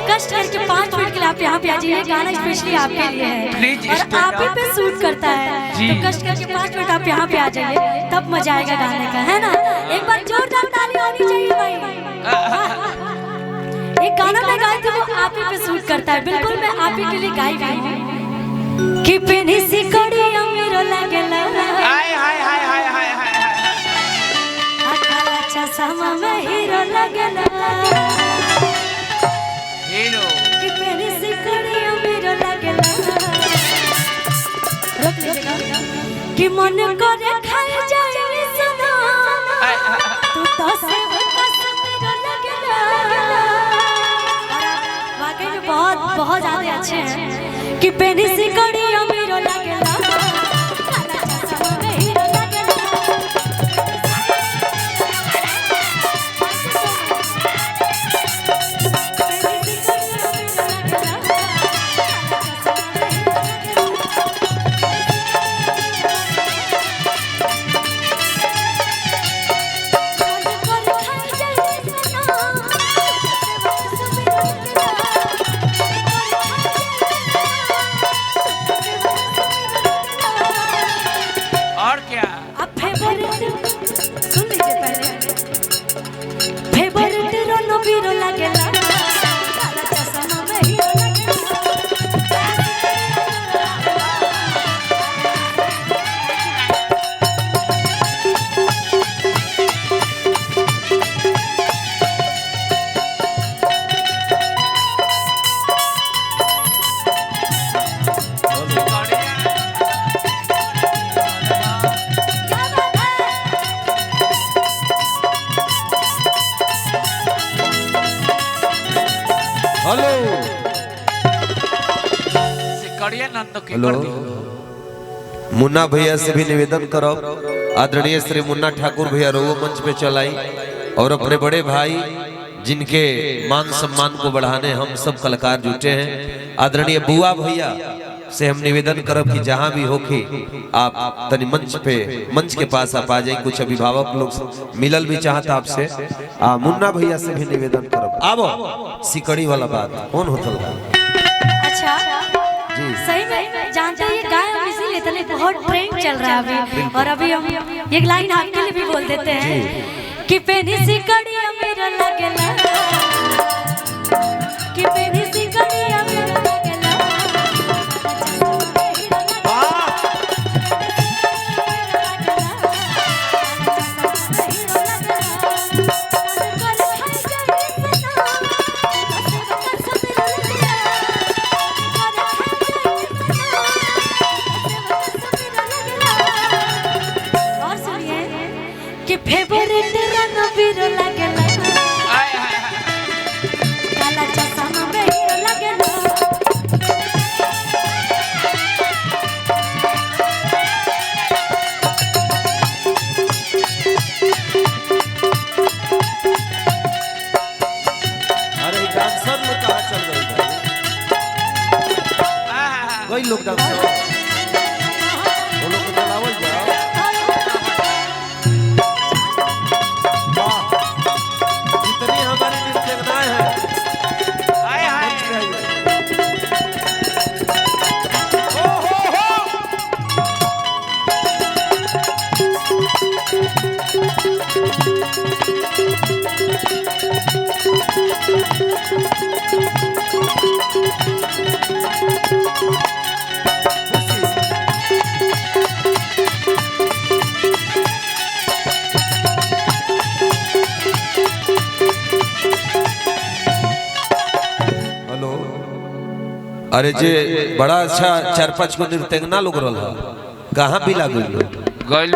कष्ट करके 5 मिनट के लिए आप यहाँ पे आ जाइए, गाना स्पेशली आपके लिए है और आप ही पे शूट करता है। तो कष्ट करके 5 मिनट आप यहाँ पे आ जाइए, तब मजा आएगा गाने का, है ना। एक बार जोरदार ताली होनी चाहिए भाई। एक गाना मैं गाई थी वो आप ही पे शूट करता है, बिल्कुल मैं आप ही के लिए गाई हूँ कि पेनी सी कड़ी अमीरो लगेला हाय हाय हाय हाय हाय हाय अकाला चश्मा में हीरो लगेला हीरो कि पेनी सी कड़ी अमीरो लगेला। रोक लीजिएगा कि मन करे खाए जाए सदा तू तो से अमीरो लगेला। वाकई में बहुत बहुत ज्यादा अच्छे हैं कि पेनी सी कड़ी अमीरो लगेला काला चश्मा में हीरो लगेला। और क्या अब सुन लीजिए पहले फेवरेट रोनो बीरो लगेला काला चश्मा में हीरो हेलो सिकड़िया नंदो की हेलो कर दी मुन्ना भैया से भी निवेदन करो, आदरणीय श्री मुन्ना ठाकुर भैया रोवो मंच पे चलाई और अपने बड़े भाई जिनके मान सम्मान को बढ़ाने हम सब कलाकार जुटे हैं, आदरणीय बुआ भैया से हम निवेदन करब कि जहां भी होके आप तनी मंच के पास आप आ जाए। कुछ अभिभावक लोग मिलल भी चाहता आपसे, मुन्ना भैया से भी निवेदन करब। आबो सिकड़ी वाला बात कौन होता है? अच्छा जी सही में जानते हैं ये गाय हम इसीलिए तले बहुत ट्रेंड चल रहा है अभी, और अभी हम एक लाइन आपके लिए भी बोल देते हैं कि पेनी सी कड़ी अमीरो लगेला कि पेनी सी कड़ी अमीरो लगेला। कि फेवरेट रणवीर लगेला हाय हाय हाय काला चश्मा में हीरो लगेला। अरे डांसर में कहाँ चल गई भाई? वही लोग डांसर वो लोग को चलावल जाओ। वाह, जितनी हमारी नृत्यनाएं हैं हाय हाय ओ हो हेलो, अरे जे बड़ा अच्छा 4-5 को नृत्यंगना लोग रहा कहाँ भी लागू गइल